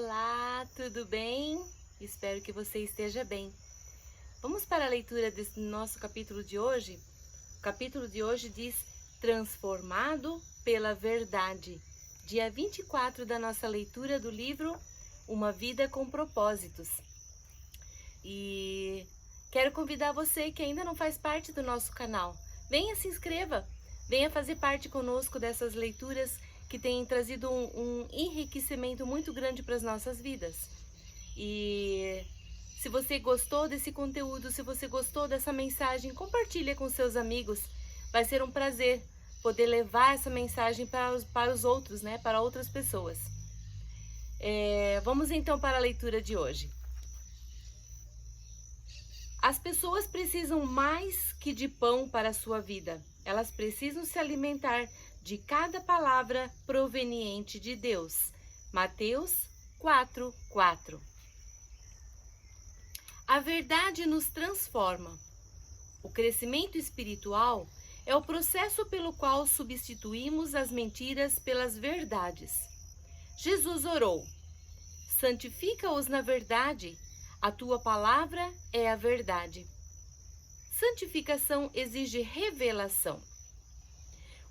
Olá, tudo bem? Espero que você esteja bem. Vamos para a leitura desse nosso capítulo de hoje? O capítulo de hoje diz Transformado pela Verdade, dia 24 da nossa leitura do livro Uma Vida com Propósitos. E quero convidar você que ainda não faz parte do nosso canal, venha se inscreva, venha fazer parte conosco dessas leituras que têm trazido um enriquecimento muito grande para as nossas vidas. E se você gostou desse conteúdo, se você gostou dessa mensagem, compartilhe com seus amigos. Vai ser um prazer poder levar essa mensagem para os outros, né? Para outras pessoas. Vamos então para a leitura de hoje. As pessoas precisam mais que de pão para a sua vida. Elas precisam se alimentar de cada palavra proveniente de Deus. Mateus 4:4. A verdade nos transforma. O crescimento espiritual é o processo pelo qual substituímos as mentiras pelas verdades. Jesus orou: santifica-os na verdade, a tua palavra é a verdade. Santificação exige revelação.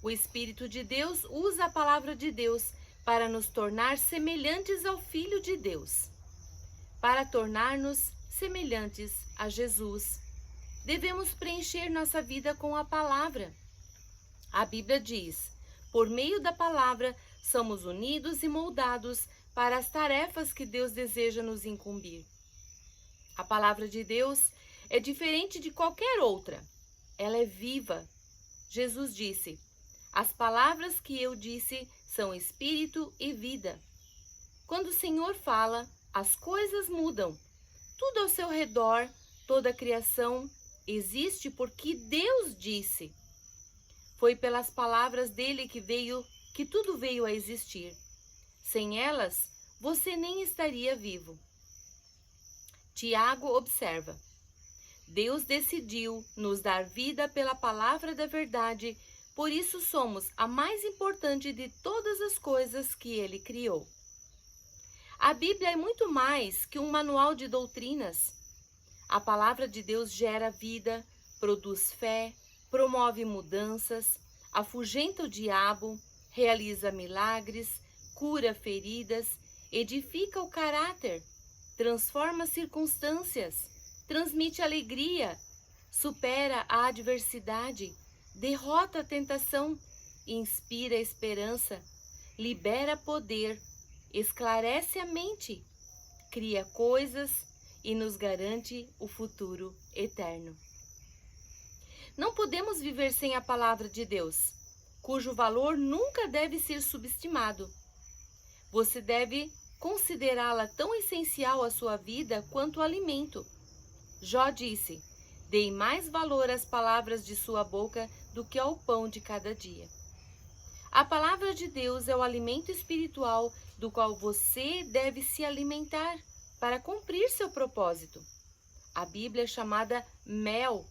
O Espírito de Deus usa a palavra de Deus para nos tornar semelhantes ao Filho de Deus. Para tornar-nos semelhantes a Jesus, devemos preencher nossa vida com a palavra. A Bíblia diz: por meio da palavra, somos unidos e moldados para as tarefas que Deus deseja nos incumbir. A palavra de Deus é diferente de qualquer outra. Ela é viva. Jesus disse: as palavras que eu disse são espírito e vida. Quando o Senhor fala, as coisas mudam. Tudo ao seu redor, toda a criação, existe porque Deus disse. Foi pelas palavras dele que tudo veio a existir. Sem elas, você nem estaria vivo. Tiago observa: Deus decidiu nos dar vida pela palavra da verdade, por isso somos a mais importante de todas as coisas que ele criou. A Bíblia é muito mais que um manual de doutrinas. A palavra de Deus gera vida, produz fé, promove mudanças, afugenta o diabo, realiza milagres, cura feridas, edifica o caráter, transforma circunstâncias, transmite alegria, supera a adversidade, derrota a tentação, inspira esperança, libera poder, esclarece a mente, cria coisas e nos garante o futuro eterno. Não podemos viver sem a palavra de Deus, cujo valor nunca deve ser subestimado. Você deve considerá-la tão essencial à sua vida quanto o alimento. Jó disse: dei mais valor às palavras de sua boca do que ao pão de cada dia. A palavra de Deus é o alimento espiritual do qual você deve se alimentar para cumprir seu propósito. A Bíblia é chamada mel,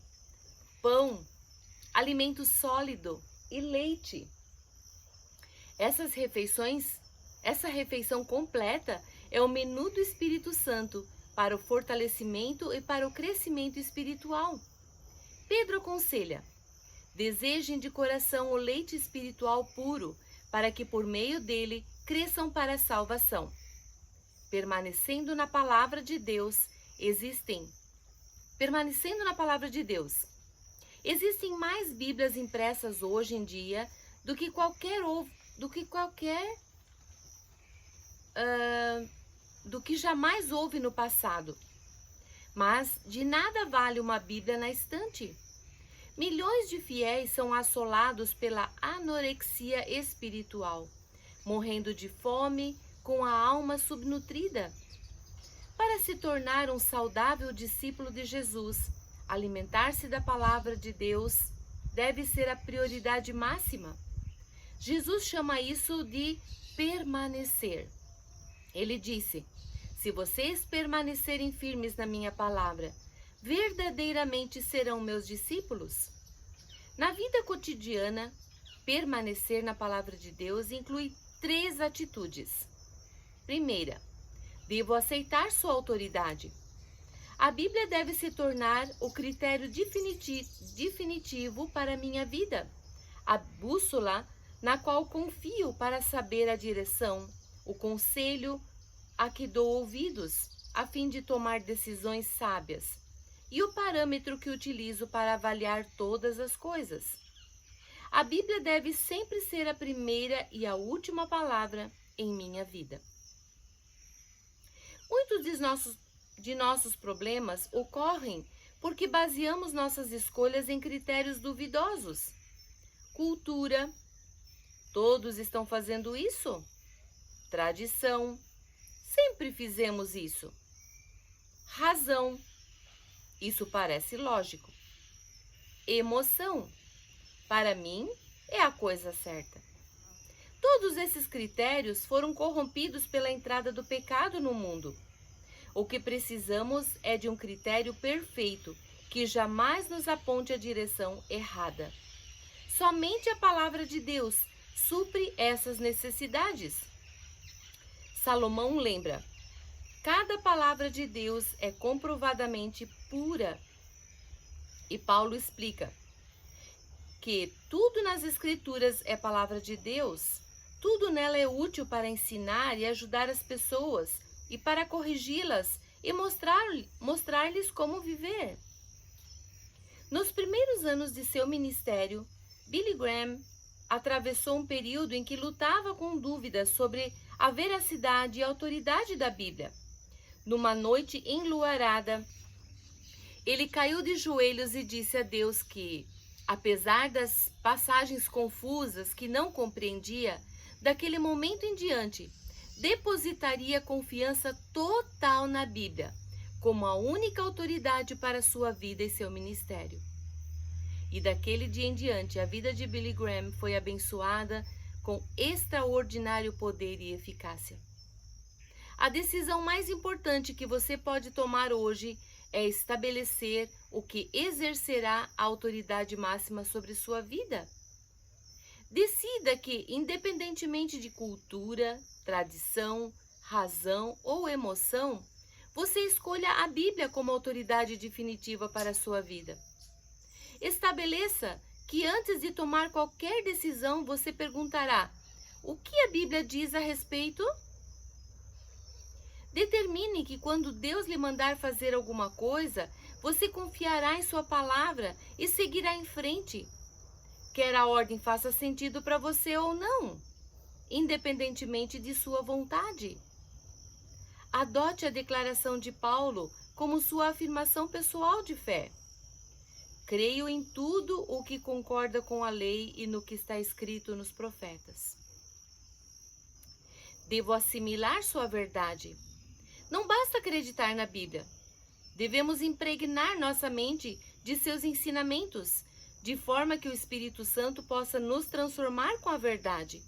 pão, alimento sólido e leite. Essa refeição completa é o menu do Espírito Santo para o fortalecimento e para o crescimento espiritual. Pedro aconselha: desejem de coração o leite espiritual puro, para que por meio dele cresçam para a salvação. Permanecendo na palavra de Deus, existem mais Bíblias impressas hoje em dia do que jamais houve no passado. Mas de nada vale uma Bíblia na estante. Milhões de fiéis são assolados pela anorexia espiritual, morrendo de fome, com a alma subnutrida. Para se tornar um saudável discípulo de Jesus, alimentar-se da palavra de Deus deve ser a prioridade máxima. Jesus chama isso de permanecer. Ele disse: se vocês permanecerem firmes na minha palavra, verdadeiramente serão meus discípulos. Na vida cotidiana, permanecer na palavra de Deus inclui 3 atitudes. Primeira, Devo aceitar sua autoridade. A Bíblia deve se tornar o critério definitivo para a minha vida, a bússola na qual confio para saber a direção, o conselho a que dou ouvidos, a fim de tomar decisões sábias, e o parâmetro que utilizo para avaliar todas as coisas. A Bíblia deve sempre ser a primeira e a última palavra em minha vida. Muitos de nossos problemas ocorrem porque baseamos nossas escolhas em critérios duvidosos. Cultura, todos estão fazendo isso. Tradição, sempre fizemos isso. Razão, isso parece lógico. Emoção, para mim, é a coisa certa. Todos esses critérios foram corrompidos pela entrada do pecado no mundo. O que precisamos é de um critério perfeito, que jamais nos aponte a direção errada. Somente a palavra de Deus supre essas necessidades. Salomão lembra: cada palavra de Deus é comprovadamente pura. E Paulo explica que tudo nas Escrituras é palavra de Deus, tudo nela é útil para ensinar e ajudar as pessoas e para corrigi-las e mostrar-lhes como viver. Nos primeiros anos de seu ministério, Billy Graham atravessou um período em que lutava com dúvidas sobre a veracidade e autoridade da Bíblia. Numa noite enluarada, ele caiu de joelhos e disse a Deus que, apesar das passagens confusas que não compreendia, daquele momento em diante, depositaria confiança total na Bíblia, como a única autoridade para sua vida e seu ministério. E daquele dia em diante, a vida de Billy Graham foi abençoada com extraordinário poder e eficácia. A decisão mais importante que você pode tomar hoje é estabelecer o que exercerá a autoridade máxima sobre sua vida. Decida que, independentemente de cultura, tradição, razão ou emoção, você escolha a Bíblia como autoridade definitiva para a sua vida. Estabeleça que antes de tomar qualquer decisão, você perguntará: o que a Bíblia diz a respeito? Determine que quando Deus lhe mandar fazer alguma coisa, você confiará em sua palavra e seguirá em frente. Quer a ordem faça sentido para você ou não, independentemente de sua vontade. Adote a declaração de Paulo como sua afirmação pessoal de fé. Creio em tudo o que concorda com a lei e no que está escrito nos profetas. Devo assimilar sua verdade. Não basta acreditar na Bíblia. Devemos impregnar nossa mente de seus ensinamentos, de forma que o Espírito Santo possa nos transformar com a verdade.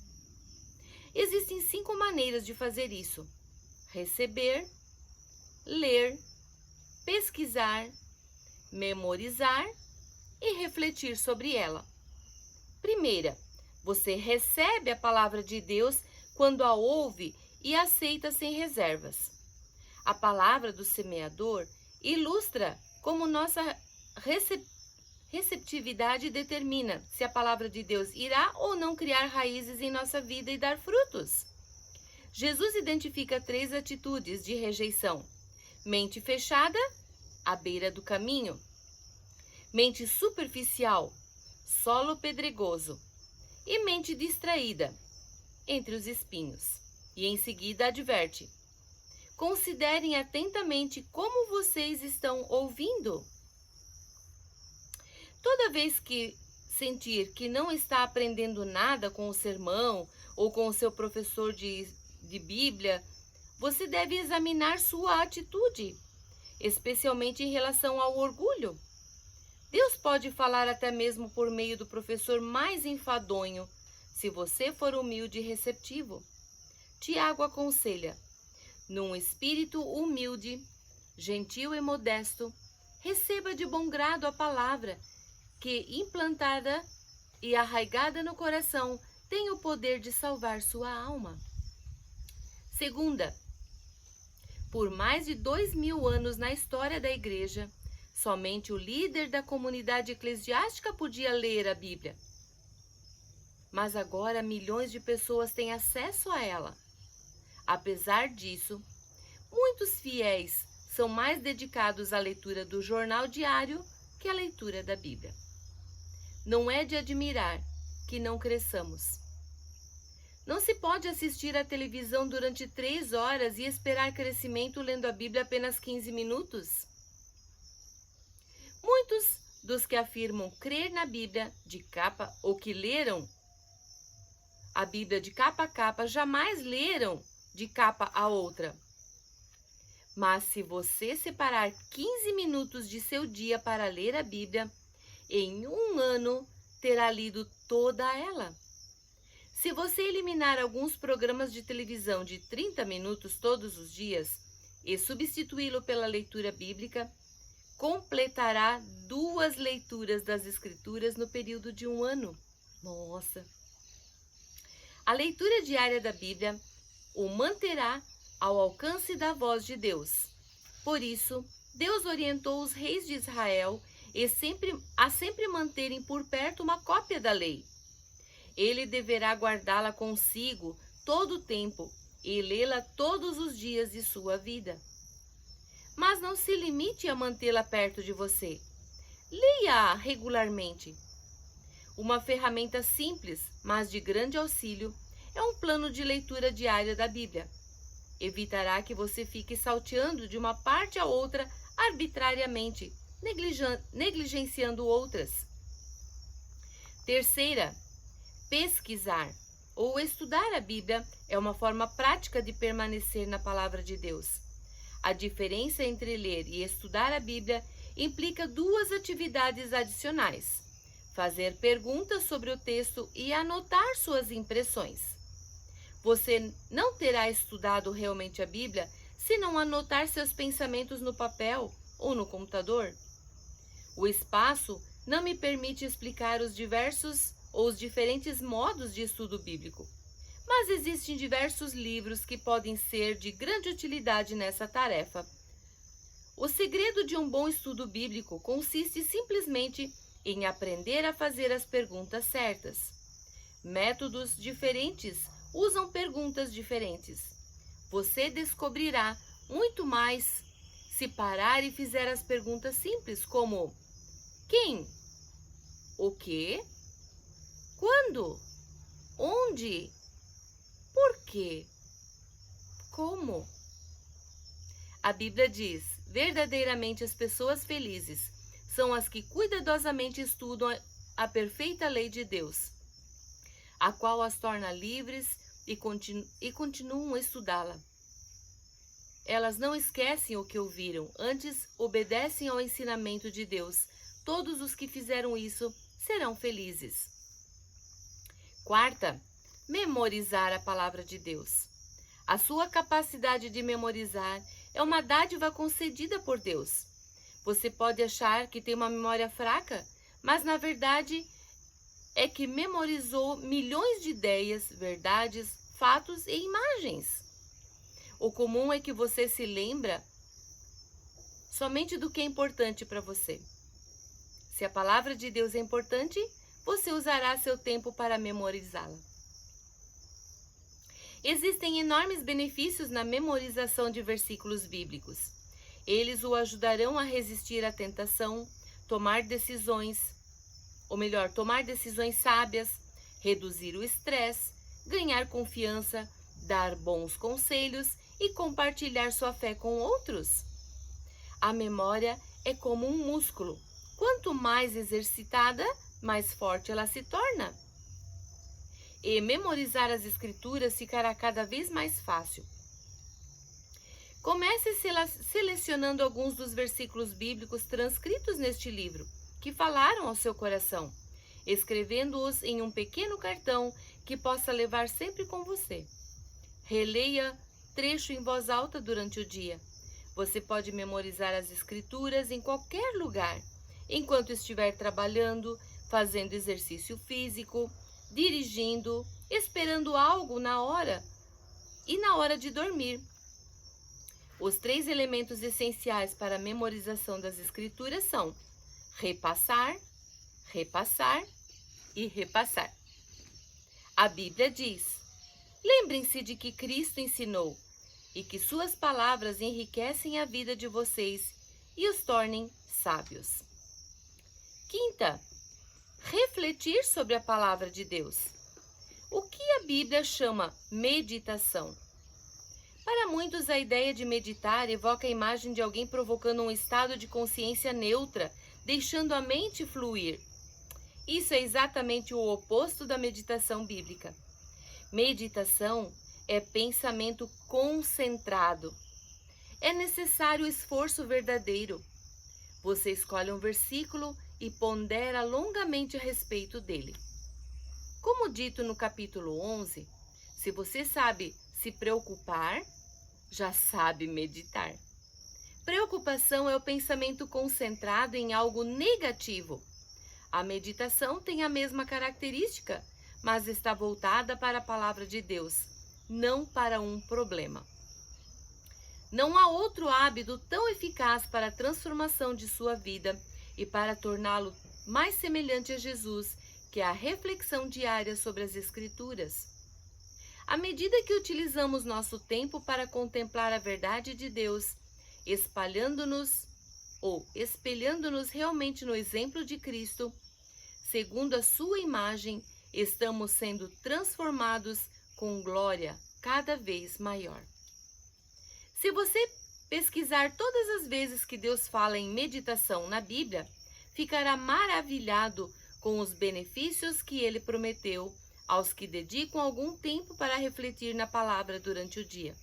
Existem 5 maneiras de fazer isso: receber, ler, pesquisar, memorizar e refletir sobre ela. Primeira, você recebe a palavra de Deus quando a ouve e aceita sem reservas. A palavra do semeador ilustra como nossa receptividade determina se a palavra de Deus irá ou não criar raízes em nossa vida e dar frutos. Jesus identifica 3 atitudes de rejeição: mente fechada, à beira do caminho; mente superficial, solo pedregoso; e mente distraída, entre os espinhos. E em seguida adverte: considerem atentamente como vocês estão ouvindo. Toda vez que sentir que não está aprendendo nada com o sermão ou com o seu professor de Bíblia, você deve examinar sua atitude, especialmente em relação ao orgulho. Deus pode falar até mesmo por meio do professor mais enfadonho, se você for humilde e receptivo. Tiago aconselha: num espírito humilde, gentil e modesto, receba de bom grado a palavra, que, implantada e arraigada no coração, tem o poder de salvar sua alma. Segunda, Por mais de 2000 anos na história da igreja, somente o líder da comunidade eclesiástica podia ler a Bíblia. Mas agora milhões de pessoas têm acesso a ela. Apesar disso, muitos fiéis são mais dedicados à leitura do jornal diário que à leitura da Bíblia. Não é de admirar que não cresçamos. Não se pode assistir à televisão durante 3 horas e esperar crescimento lendo a Bíblia apenas 15 minutos. Muitos dos que afirmam crer na Bíblia de capa ou que leram a Bíblia de capa a capa jamais leram de capa a outra. Mas se você separar 15 minutos de seu dia para ler a Bíblia, em 1 ano terá lido toda ela. Se você eliminar alguns programas de televisão de 30 minutos todos os dias e substituí-lo pela leitura bíblica, completará 2 leituras das Escrituras no período de 1 ano. Nossa! A leitura diária da Bíblia o manterá ao alcance da voz de Deus. Por isso, Deus orientou os reis de Israel a sempre manterem por perto uma cópia da lei. Ele deverá guardá-la consigo todo o tempo e lê-la todos os dias de sua vida. Mas não se limite a mantê-la perto de você. Leia-a regularmente. Uma ferramenta simples, mas de grande auxílio, é um plano de leitura diária da Bíblia. Evitará que você fique salteando de uma parte a outra arbitrariamente, negligenciando outras. Terceira, pesquisar ou estudar a Bíblia é uma forma prática de permanecer na palavra de Deus. A diferença entre ler e estudar a Bíblia implica 2 atividades adicionais: fazer perguntas sobre o texto e anotar suas impressões. Você não terá estudado realmente a Bíblia se não anotar seus pensamentos no papel ou no computador. O espaço não me permite explicar os diferentes modos de estudo bíblico, mas existem diversos livros que podem ser de grande utilidade nessa tarefa. O segredo de um bom estudo bíblico consiste simplesmente em aprender a fazer as perguntas certas. Métodos diferentes usam perguntas diferentes. Você descobrirá muito mais se parar e fizer as perguntas simples, como: quem? O quê? Quando? Onde? Por quê? Como? A Bíblia diz: verdadeiramente as pessoas felizes são as que cuidadosamente estudam a perfeita lei de Deus, a qual as torna livres e continuam a estudá-la. Elas não esquecem o que ouviram, antes obedecem ao ensinamento de Deus. Todos os que fizeram isso serão felizes. Quarta, memorizar a palavra de Deus. A sua capacidade de memorizar é uma dádiva concedida por Deus. Você pode achar que tem uma memória fraca, mas na verdade é que memorizou milhões de ideias, verdades, fatos e imagens. O comum é que você se lembra somente do que é importante para você. Se a palavra de Deus é importante, você usará seu tempo para memorizá-la. Existem enormes benefícios na memorização de versículos bíblicos. Eles o ajudarão a resistir à tentação, tomar decisões sábias, reduzir o estresse, ganhar confiança, dar bons conselhos e compartilhar sua fé com outros. A memória é como um músculo. Quanto mais exercitada, mais forte ela se torna. E memorizar as Escrituras ficará cada vez mais fácil. Comece selecionando alguns dos versículos bíblicos transcritos neste livro, que falaram ao seu coração, escrevendo-os em um pequeno cartão que possa levar sempre com você. Releia trecho em voz alta durante o dia. Você pode memorizar as Escrituras em qualquer lugar, enquanto estiver trabalhando, fazendo exercício físico, dirigindo, esperando algo na hora de dormir. Os 3 elementos essenciais para a memorização das Escrituras são repassar, repassar e repassar. A Bíblia diz: lembrem-se de que Cristo ensinou e que suas palavras enriquecem a vida de vocês e os tornem sábios. Quinta, refletir sobre a palavra de Deus. O que a Bíblia chama meditação? Para muitos, a ideia de meditar evoca a imagem de alguém provocando um estado de consciência neutra, deixando a mente fluir. Isso é exatamente o oposto da meditação bíblica. Meditação é pensamento concentrado. É necessário esforço verdadeiro. Você escolhe um versículo e pondera longamente a respeito dele. Como dito no capítulo 11, se você sabe se preocupar, já sabe meditar. Preocupação é o pensamento concentrado em algo negativo. A meditação tem a mesma característica, mas está voltada para a palavra de Deus, não para um problema. Não há outro hábito tão eficaz para a transformação de sua vida e para torná-lo mais semelhante a Jesus que a reflexão diária sobre as Escrituras. À medida que utilizamos nosso tempo para contemplar a verdade de Deus, espelhando-nos realmente no exemplo de Cristo, segundo a sua imagem, estamos sendo transformados com glória cada vez maior. Se você pesquisar todas as vezes que Deus fala em meditação na Bíblia, ficará maravilhado com os benefícios que ele prometeu aos que dedicam algum tempo para refletir na palavra durante o dia.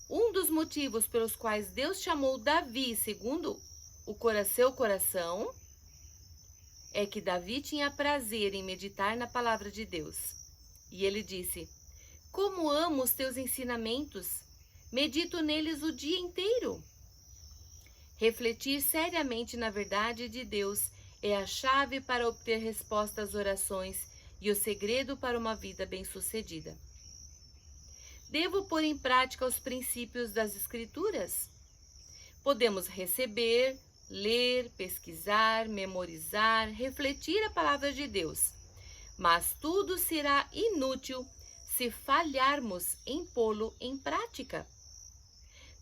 Um dos motivos pelos quais Deus chamou Davi segundo seu coração é que Davi tinha prazer em meditar na palavra de Deus. E ele disse: como amo os teus ensinamentos, medito neles o dia inteiro. Refletir seriamente na verdade de Deus é a chave para obter resposta às orações e o segredo para uma vida bem-sucedida. Devo pôr em prática os princípios das Escrituras? Podemos receber, ler, pesquisar, memorizar, refletir a palavra de Deus, mas tudo será inútil se falharmos em pô-lo em prática.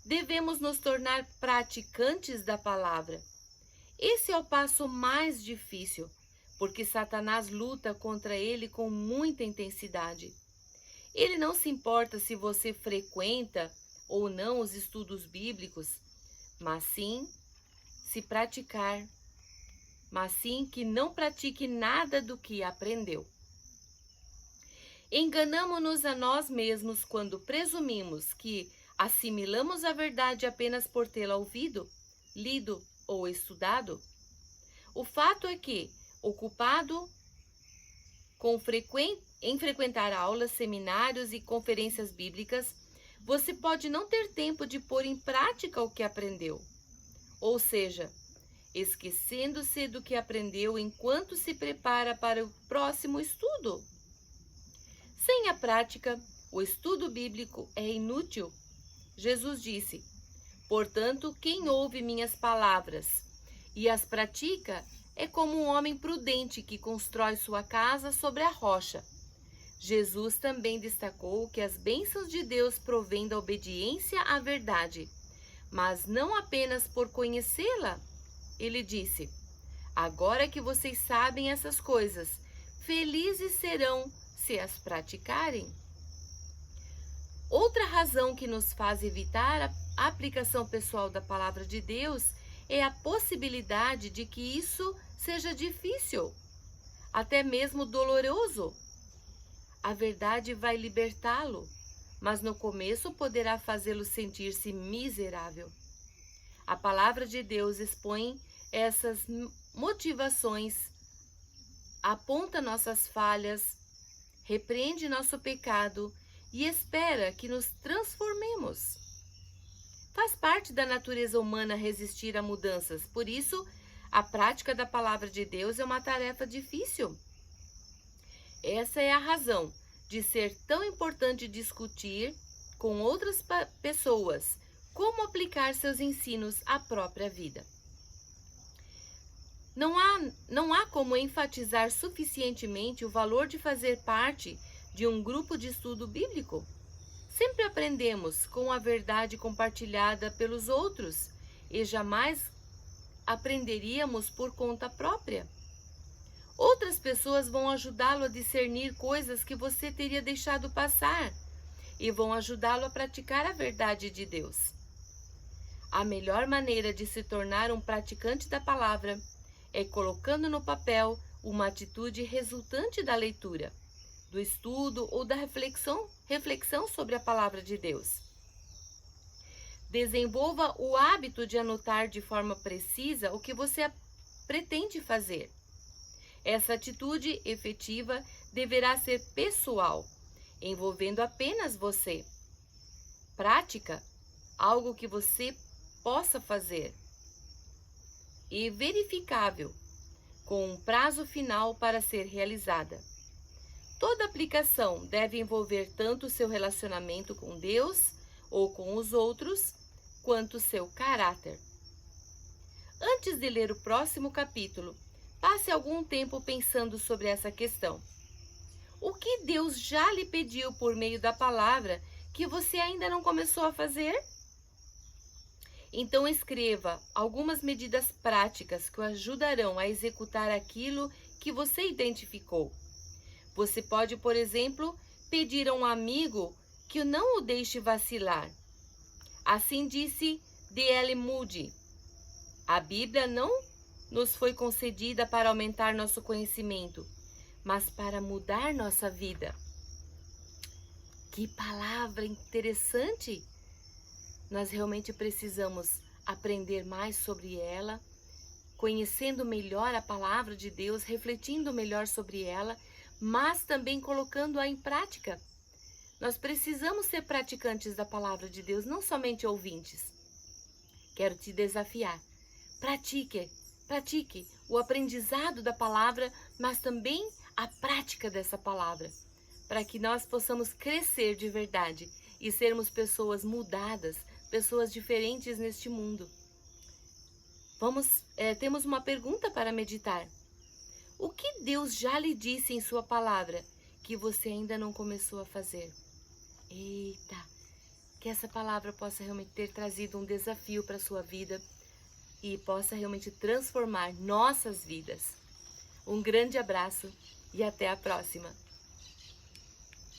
Devemos nos tornar praticantes da palavra. Esse é o passo mais difícil, porque Satanás luta contra ele com muita intensidade. Ele não se importa se você frequenta ou não os estudos bíblicos, mas sim que não pratique nada do que aprendeu. Enganamo-nos a nós mesmos quando presumimos que assimilamos a verdade apenas por tê-la ouvido, lido ou estudado. O fato é que, ocupado em frequentar aulas, seminários e conferências bíblicas, você pode não ter tempo de pôr em prática o que aprendeu. Ou seja, esquecendo-se do que aprendeu enquanto se prepara para o próximo estudo. Sem a prática, o estudo bíblico é inútil. Jesus disse: portanto, quem ouve minhas palavras e as pratica é como um homem prudente que constrói sua casa sobre a rocha. Jesus também destacou que as bênçãos de Deus provêm da obediência à verdade, mas não apenas por conhecê-la. Ele disse: agora que vocês sabem essas coisas, felizes serão se as praticarem. Outra razão que nos faz evitar a aplicação pessoal da palavra de Deus é a possibilidade de que isso seja difícil, até mesmo doloroso. A verdade vai libertá-lo, mas no começo poderá fazê-lo sentir-se miserável. A palavra de Deus expõe essas motivações, aponta nossas falhas, repreende nosso pecado e espera que nos transformemos. Faz parte da natureza humana resistir a mudanças, por isso, a prática da palavra de Deus é uma tarefa difícil. Essa é a razão de ser tão importante discutir com outras pessoas como aplicar seus ensinos à própria vida. Não há como enfatizar suficientemente o valor de fazer parte de um grupo de estudo bíblico. Sempre aprendemos com a verdade compartilhada pelos outros e jamais aprenderíamos por conta própria. Outras pessoas vão ajudá-lo a discernir coisas que você teria deixado passar e vão ajudá-lo a praticar a verdade de Deus. A melhor maneira de se tornar um praticante da palavra é colocando no papel uma atitude resultante da leitura, do estudo ou da reflexão sobre a palavra de Deus. Desenvolva o hábito de anotar de forma precisa o que você pretende fazer. Essa atitude efetiva deverá ser pessoal, envolvendo apenas você. Prática, algo que você possa fazer. E verificável, com um prazo final para ser realizada. Toda aplicação deve envolver tanto o seu relacionamento com Deus ou com os outros, quanto o seu caráter. Antes de ler o próximo capítulo, passe algum tempo pensando sobre essa questão. O que Deus já lhe pediu por meio da palavra que você ainda não começou a fazer? Então escreva algumas medidas práticas que o ajudarão a executar aquilo que você identificou. Você pode, por exemplo, pedir a um amigo que não o deixe vacilar. Assim disse D.L. Moody: a Bíblia não nos foi concedida para aumentar nosso conhecimento, mas para mudar nossa vida. Que palavra interessante! Nós realmente precisamos aprender mais sobre ela, conhecendo melhor a palavra de Deus, refletindo melhor sobre ela, mas também colocando-a em prática. Nós precisamos ser praticantes da palavra de Deus, não somente ouvintes. Quero te desafiar. Pratique o aprendizado da palavra, mas também a prática dessa palavra, para que nós possamos crescer de verdade e sermos pessoas mudadas, pessoas diferentes neste mundo. Temos uma pergunta para meditar. O que Deus já lhe disse em sua palavra que você ainda não começou a fazer? Eita, que essa palavra possa realmente ter trazido um desafio para a sua vida e possa realmente transformar nossas vidas. Um grande abraço e até a próxima!